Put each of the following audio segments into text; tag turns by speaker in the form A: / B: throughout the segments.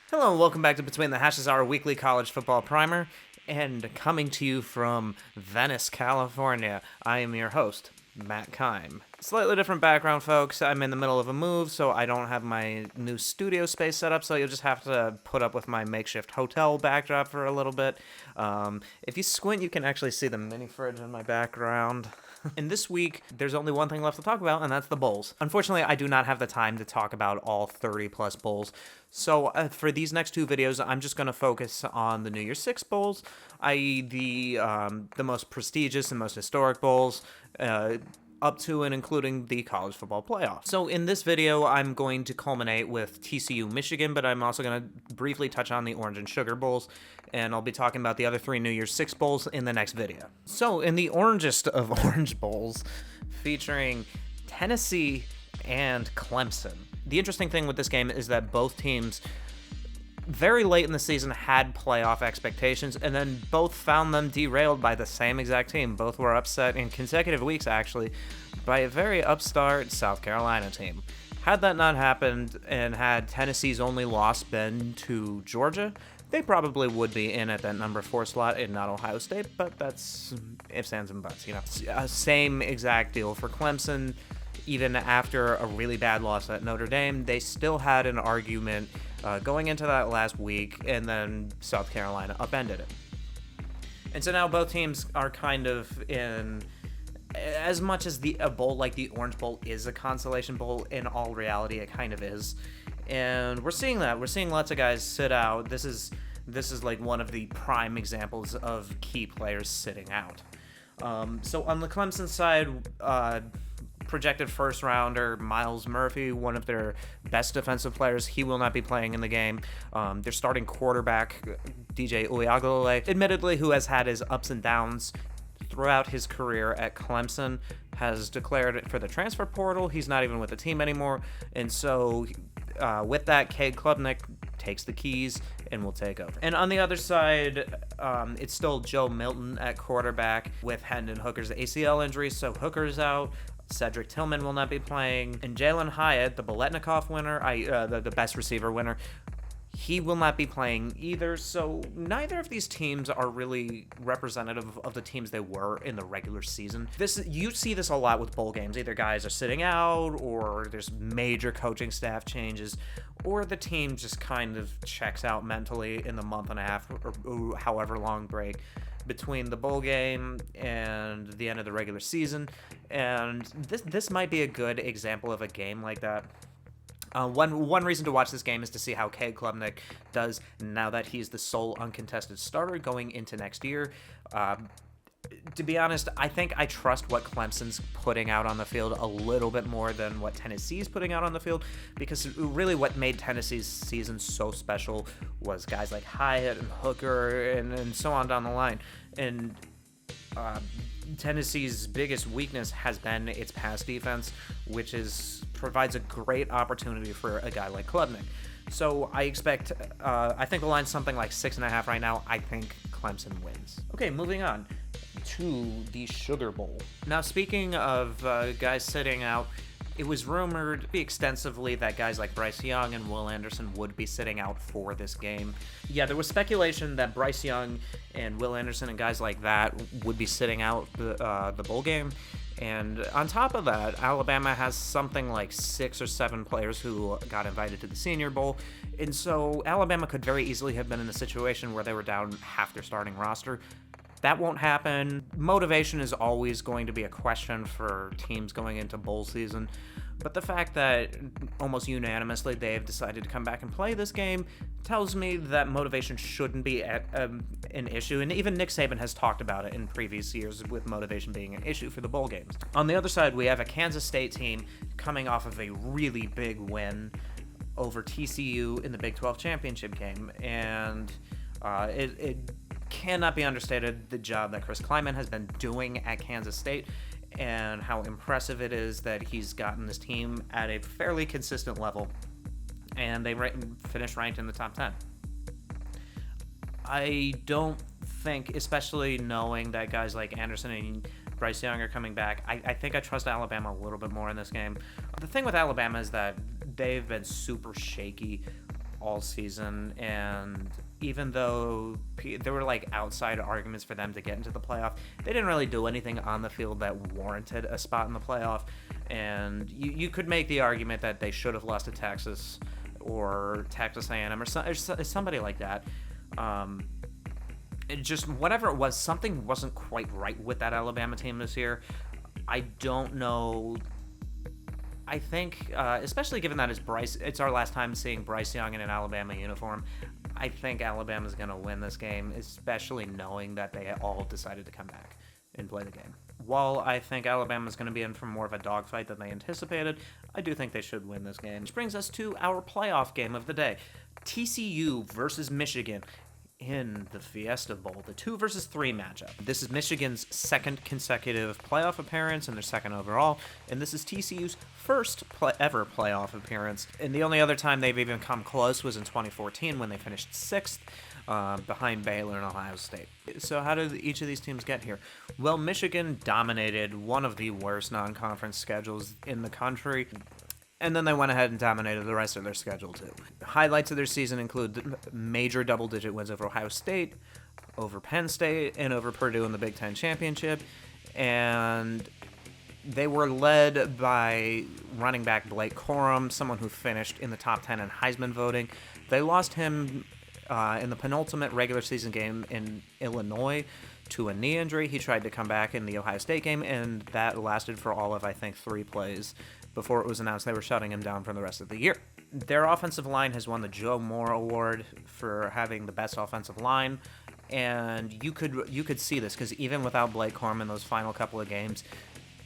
A: Hello and welcome back to Between the Hashes, our weekly college football primer, and coming to you from Venice, California, I am your host, Matt Keim. Slightly different background, folks. I'm in the middle of a move, so I don't have my new studio space set up, so you'll just have to put up with my makeshift hotel backdrop for a little bit. If you squint, you can actually see the mini fridge in my background. And this week, there's only one thing left to talk about, and that's the bowls. Unfortunately, I do not have the time to talk about all 30-plus bowls. So for these next two videos, I'm just going to focus on the NY6 bowls, i.e. the most prestigious and most historic bowls, up to and including the college football playoff. So in this video, I'm going to culminate with TCU Michigan, but I'm also going to briefly touch on the Orange and Sugar Bowls, and I'll be talking about the other three NY6 bowls in the next video. So in the orangest of orange bowls, featuring Tennessee and Clemson. The interesting thing with this game is that both teams very late in the season had playoff expectations, and then both found them derailed by the same exact team. Both were upset in consecutive weeks, actually, by a very upstart South Carolina team. Had that not happened, and had Tennessee's only loss been to Georgia, they probably would be in at that number 4 slot and not Ohio State, but that's ifs, ands, and buts, you know. Same exact deal for Clemson. Even after a really bad loss at Notre Dame, they still had an argument going into that last week, and then South Carolina upended it. And so now both teams are kind of in, as much as a bowl like the Orange Bowl is a consolation bowl, in all reality it kind of is. And we're seeing that. We're seeing lots of guys sit out. This is like one of the prime examples of key players sitting out. So on the Clemson side, projected first rounder Myles Murphy, one of their best defensive players, he will not be playing in the game. Their starting quarterback, DJ Uiagalelei, admittedly, who has had his ups and downs throughout his career at Clemson, has declared for the transfer portal. He's not even with the team anymore, and so with that, Cade Klubnik takes the keys and will take over. And on the other side, it's still Joe Milton at quarterback with Hendon Hooker's ACL injury, so Hooker's out. Cedric Tillman will not be playing, and Jalen Hyatt, the Biletnikoff winner, the best receiver winner, he will not be playing either. So neither of these teams are really representative of the teams they were in the regular season. You see this a lot with bowl games. Either guys are sitting out, or there's major coaching staff changes, or the team just kind of checks out mentally in the month and a half or however long break between the bowl game and the end of the regular season. And this might be a good example of a game like that. One reason to watch this game is to see how Cade Klubnik does now that he's the sole uncontested starter going into next year. To be honest, I think I trust what Clemson's putting out on the field a little bit more than what Tennessee's putting out on the field, because really what made Tennessee's season so special was guys like Hyatt and Hooker and so on down the line. And Tennessee's biggest weakness has been its pass defense, which provides a great opportunity for a guy like Klubnik. So I expect, I think the line's something like 6.5 right now. I think Clemson wins. Okay, moving on to the Sugar Bowl. Now, speaking of guys sitting out, it was rumored extensively that guys like Bryce Young and Will Anderson would be sitting out for this game. Yeah, there was speculation that Bryce Young and Will Anderson and guys like that would be sitting out the bowl game. And on top of that, Alabama has something like 6 or 7 players who got invited to the Senior Bowl. And so Alabama could very easily have been in a situation where they were down half their starting roster. That won't happen. Motivation is always going to be a question for teams going into bowl season. But the fact that almost unanimously they have decided to come back and play this game tells me that motivation shouldn't be an issue. And even Nick Saban has talked about it in previous years, with motivation being an issue for the bowl games. On the other side, we have a Kansas State team coming off of a really big win over TCU in the Big 12 championship game. And it cannot be understated the job that Chris Klieman has been doing at Kansas State, and how impressive it is that he's gotten this team at a fairly consistent level, and they finished ranked in the top 10. I don't think, especially knowing that guys like Anderson and Bryce Young are coming back, I think I trust Alabama a little bit more in this game. The thing with Alabama is that they've been super shaky all season, and even though there were like outside arguments for them to get into the playoff, they didn't really do anything on the field that warranted a spot in the playoff. And you could make the argument that they should have lost to Texas or Texas A&M or somebody like that. It just, whatever it was, something wasn't quite right with that Alabama team this year. I don't know. I think, especially given that it's our last time seeing Bryce Young in an Alabama uniform, I think Alabama's going to win this game, especially knowing that they all decided to come back and play the game. While I think Alabama's going to be in for more of a dogfight than they anticipated, I do think they should win this game. Which brings us to our playoff game of the day. TCU versus Michigan in the Fiesta Bowl, the 2 versus 3 matchup. This is Michigan's second consecutive playoff appearance and their second overall, and this is TCU's first ever playoff appearance. And the only other time they've even come close was in 2014 when they finished 6th behind Baylor and Ohio State. So how did each of these teams get here? Well, Michigan dominated one of the worst non-conference schedules in the country, and then they went ahead and dominated the rest of their schedule, too. Highlights of their season include major double-digit wins over Ohio State, over Penn State, and over Purdue in the Big Ten Championship. And they were led by running back Blake Corum, someone who finished in the top 10 in Heisman voting. They lost him in the penultimate regular season game in Illinois to a knee injury. He tried to come back in the Ohio State game, and that lasted for all of, I think, 3 plays before it was announced they were shutting him down for the rest of the year. Their offensive line has won the Joe Moore Award for having the best offensive line, and you could see this because even without Blake Corum in those final couple of games,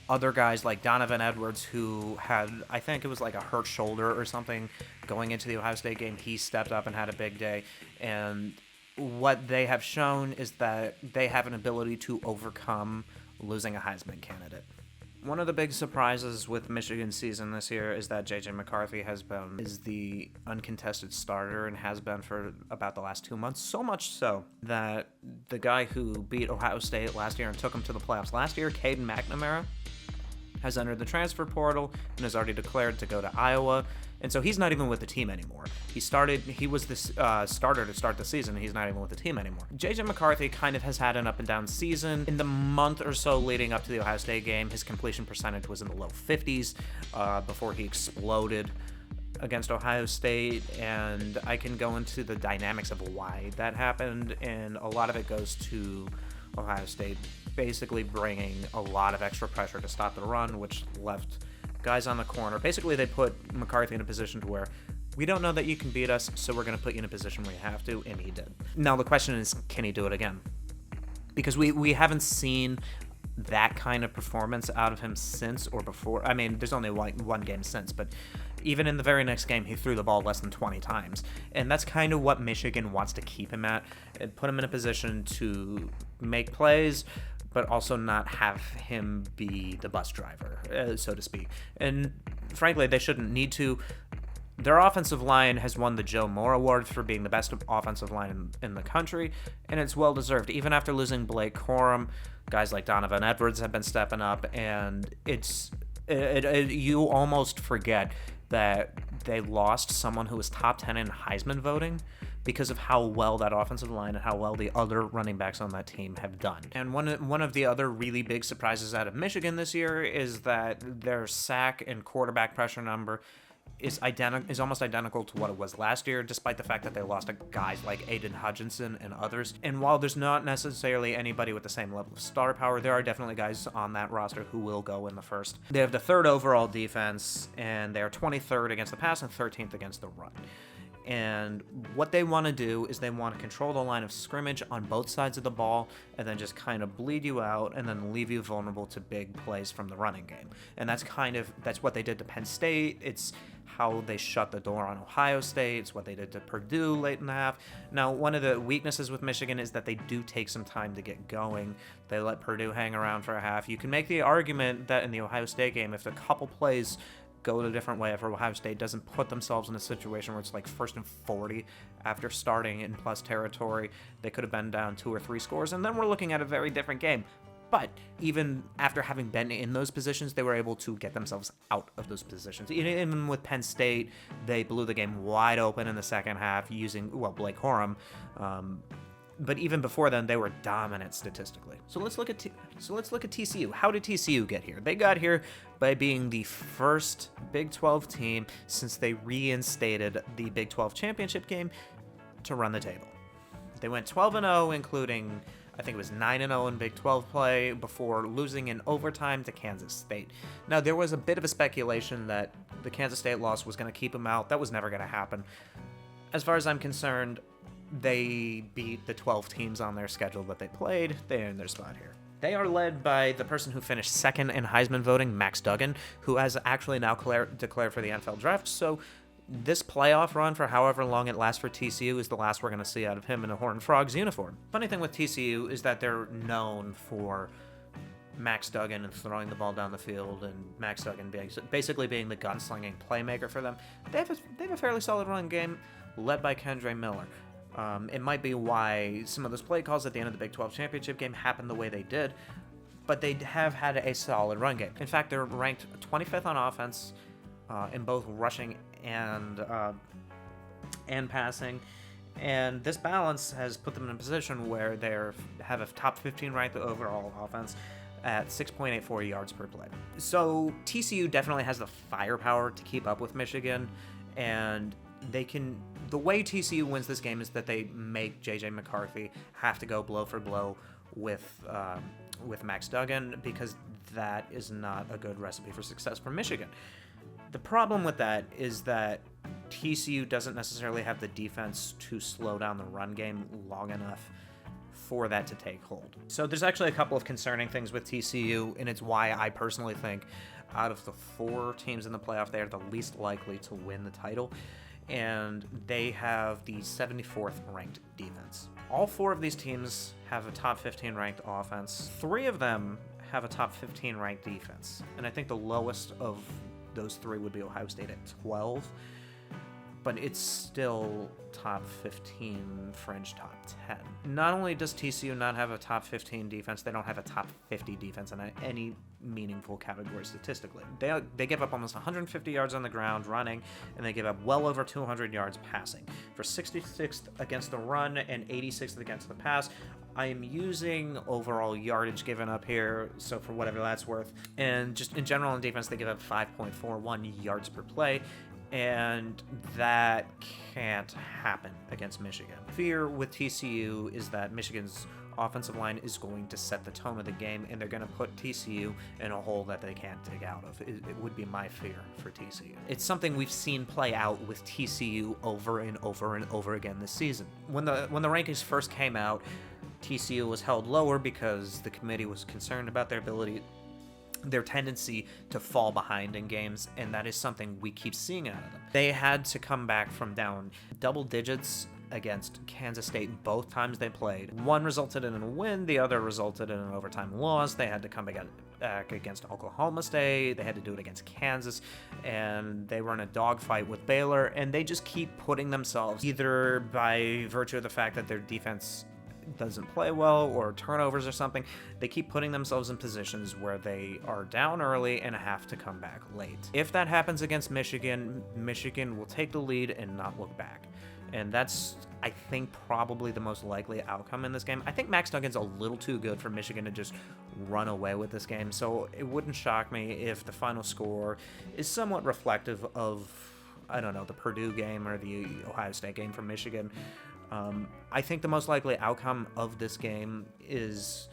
A: other guys like Donovan Edwards, who had, I think it was like a hurt shoulder or something going into the Ohio State game, he stepped up and had a big day. And what they have shown is that they have an ability to overcome losing a Heisman candidate. One of the big surprises with Michigan's season this year is that J.J. McCarthy is the uncontested starter and has been for about the last 2 months. So much so that the guy who beat Ohio State last year and took them to the playoffs last year, Caden McNamara, has entered the transfer portal and has already declared to go to Iowa. And so he's not even with the team anymore. He was the starter to start the season, and he's not even with the team anymore. J.J. McCarthy kind of has had an up and down season. In the month or so leading up to the Ohio State game, his completion percentage was in the low 50s before he exploded against Ohio State, and I can go into the dynamics of why that happened, and a lot of it goes to Ohio State basically bringing a lot of extra pressure to stop the run, which left guys on the corner. Basically, they put McCarthy in a position to where we don't know that you can beat us, so we're going to put you in a position where you have to, and he did. Now, the question is, can he do it again? Because we haven't seen that kind of performance out of him since or before. I mean, there's only one game since, but even in the very next game, he threw the ball less than 20 times. And that's kind of what Michigan wants to keep him at, and put him in a position to make plays, but also not have him be the bus driver, so to speak. And frankly, they shouldn't need to. Their offensive line has won the Joe Moore Award for being the best offensive line in the country, and it's well-deserved. Even after losing Blake Corum, guys like Donovan Edwards have been stepping up, and you almost forget that they lost someone who was top 10 in Heisman voting because of how well that offensive line and how well the other running backs on that team have done. And one of the other really big surprises out of Michigan this year is that their sack and quarterback pressure number is almost identical to what it was last year, despite the fact that they lost guys like Aiden Hutchinson and others. And while there's not necessarily anybody with the same level of star power, there are definitely guys on that roster who will go in the first. They have the 3rd overall defense, and they are 23rd against the pass and 13th against the run. And what they want to do is they want to control the line of scrimmage on both sides of the ball and then just kind of bleed you out and then leave you vulnerable to big plays from the running game. And that's what they did to Penn State. It's how they shut the door on Ohio State. It's what they did to Purdue late in the half. Now, one of the weaknesses with Michigan is that they do take some time to get going. They let Purdue hang around for a half. You can make the argument that in the Ohio State game, if a couple plays go a different way, if Ohio State doesn't put themselves in a situation where it's like 1st and 40 after starting in plus territory, they could have been down 2 or 3 scores, and then we're looking at a very different game. But even after having been in those positions, they were able to get themselves out of those positions. Even with Penn State, they blew the game wide open in the second half using, Blake Corum. But even before then, they were dominant statistically. So let's look at TCU. How did TCU get here? They got here by being the first Big 12 team since they reinstated the Big 12 championship game to run the table. They went 12-0, including, I think it was 9-0 in Big 12 play, before losing in overtime to Kansas State. Now, there was a bit of a speculation that the Kansas State loss was going to keep them out. That was never going to happen. As far as I'm concerned, they beat the 12 teams on their schedule that they played. They earned their spot here. They are led by the person who finished second in Heisman voting, Max Duggan, who has actually now declared for the NFL draft. So this playoff run, for however long it lasts for TCU, is the last we're going to see out of him in a Horned Frogs uniform. Funny thing with TCU is that they're known for Max Duggan and throwing the ball down the field, and Max Duggan basically being the gunslinging playmaker for them. They have a fairly solid run game led by Kendre Miller. It might be why some of those play calls at the end of the Big 12 championship game happened the way they did, but they have had a solid run game. In fact, they're ranked 25th on offense in both rushing and passing, and this balance has put them in a position where they have a top 15 ranked overall offense at 6.84 yards per play. So TCU definitely has the firepower to keep up with Michigan, and the way TCU wins this game is that they make J.J. McCarthy have to go blow for blow with Max Duggan, because that is not a good recipe for success for Michigan. The problem with that is that TCU doesn't necessarily have the defense to slow down the run game long enough for that to take hold. So there's actually a couple of concerning things with TCU, and it's why I personally think out of the 4 teams in the playoff, they are the least likely to win the title. And they have the 74th ranked defense. All 4 of these teams have a top 15 ranked offense. 3 of them have a top 15 ranked defense. And I think the lowest of those 3 would be Ohio State at 12. But it's still top 15, fringe top 10. Not only does TCU not have a top 15 defense, they don't have a top 50 defense in any meaningful category statistically. They give up almost 150 yards on the ground running, and they give up well over 200 yards passing. For 66th against the run and 86th against the pass, I am using overall yardage given up here, so for whatever that's worth. And just in general on defense, they give up 5.41 yards per play, and that can't happen against Michigan. Fear with TCU is that Michigan's offensive line is going to set the tone of the game, and they're going to put TCU in a hole that they can't dig out of. It would be my fear for TCU. It's something we've seen play out with TCU over and over and over again this season. When the rankings first came out, TCU was held lower because the committee was concerned about their tendency to fall behind in games, and that is something we keep seeing out of them. They had to come back from down double digits against Kansas State both times they played. One resulted in a win, the other resulted in an overtime loss. They had to come back against Oklahoma State, they had to do it against Kansas, and they were in a dogfight with Baylor, and they just keep putting themselves, either by virtue of the fact that their defense doesn't play well or turnovers or something, they keep putting themselves in positions where they are down early and have to come back late. If that happens against Michigan, Michigan will take the lead and not look back. And that's, I think, probably the most likely outcome in this game. I think Max Duggan's a little too good for Michigan to just run away with this game, so it wouldn't shock me if the final score is somewhat reflective of, I don't know, the Purdue game or the Ohio State game for Michigan. I think the most likely outcome of this game is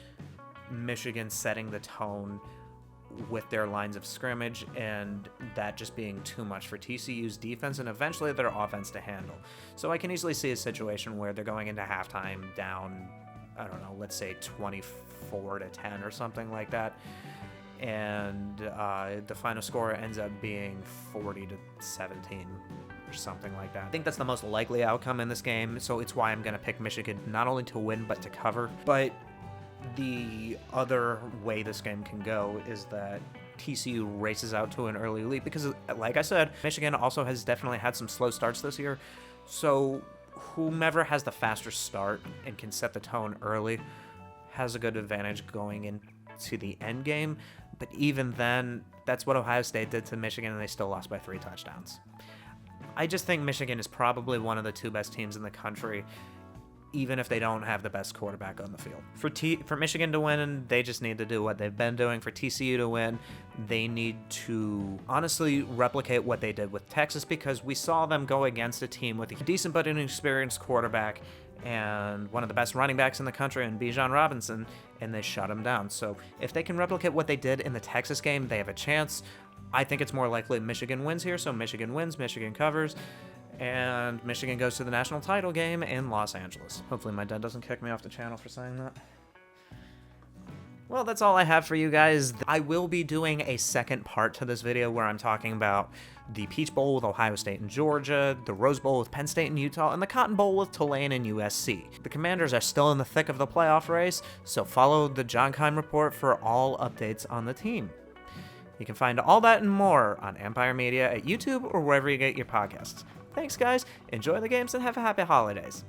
A: Michigan setting the tone with their lines of scrimmage, and that just being too much for TCU's defense and eventually their offense to handle. So I can easily see a situation where they're going into halftime down, I don't know, let's say 24-10 or something like that, and the final score ends up being 40-17 or something like that. I think that's the most likely outcome in this game, so it's why I'm going to pick Michigan not only to win but to cover. But the other way this game can go is that TCU races out to an early lead, because like I said, Michigan also has definitely had some slow starts this year, so whomever has the faster start and can set the tone early has a good advantage going to the end game, but even then, that's what Ohio State did to Michigan, and they still lost by 3 touchdowns. I just think Michigan is probably one of the 2 best teams in the country, even if they don't have the best quarterback on the field. For Michigan to win, they just need to do what they've been doing. For TCU to win, they need to honestly replicate what they did with Texas, because we saw them go against a team with a decent but inexperienced quarterback and one of the best running backs in the country in Bijan Robinson, and they shut him down. So if they can replicate what they did in the Texas game, they have a chance. I think it's more likely Michigan wins here, so Michigan wins, Michigan covers, and Michigan goes to the national title game in Los Angeles. Hopefully my dad doesn't kick me off the channel for saying that. Well, that's all I have for you guys. I will be doing a second part to this video where I'm talking about the Peach Bowl with Ohio State and Georgia, the Rose Bowl with Penn State and Utah, and the Cotton Bowl with Tulane and USC. The Commanders are still in the thick of the playoff race, so follow the John Keim Report for all updates on the team. You can find all that and more on Empire Media at YouTube or wherever you get your podcasts. Thanks, guys. Enjoy the games and have a happy holidays.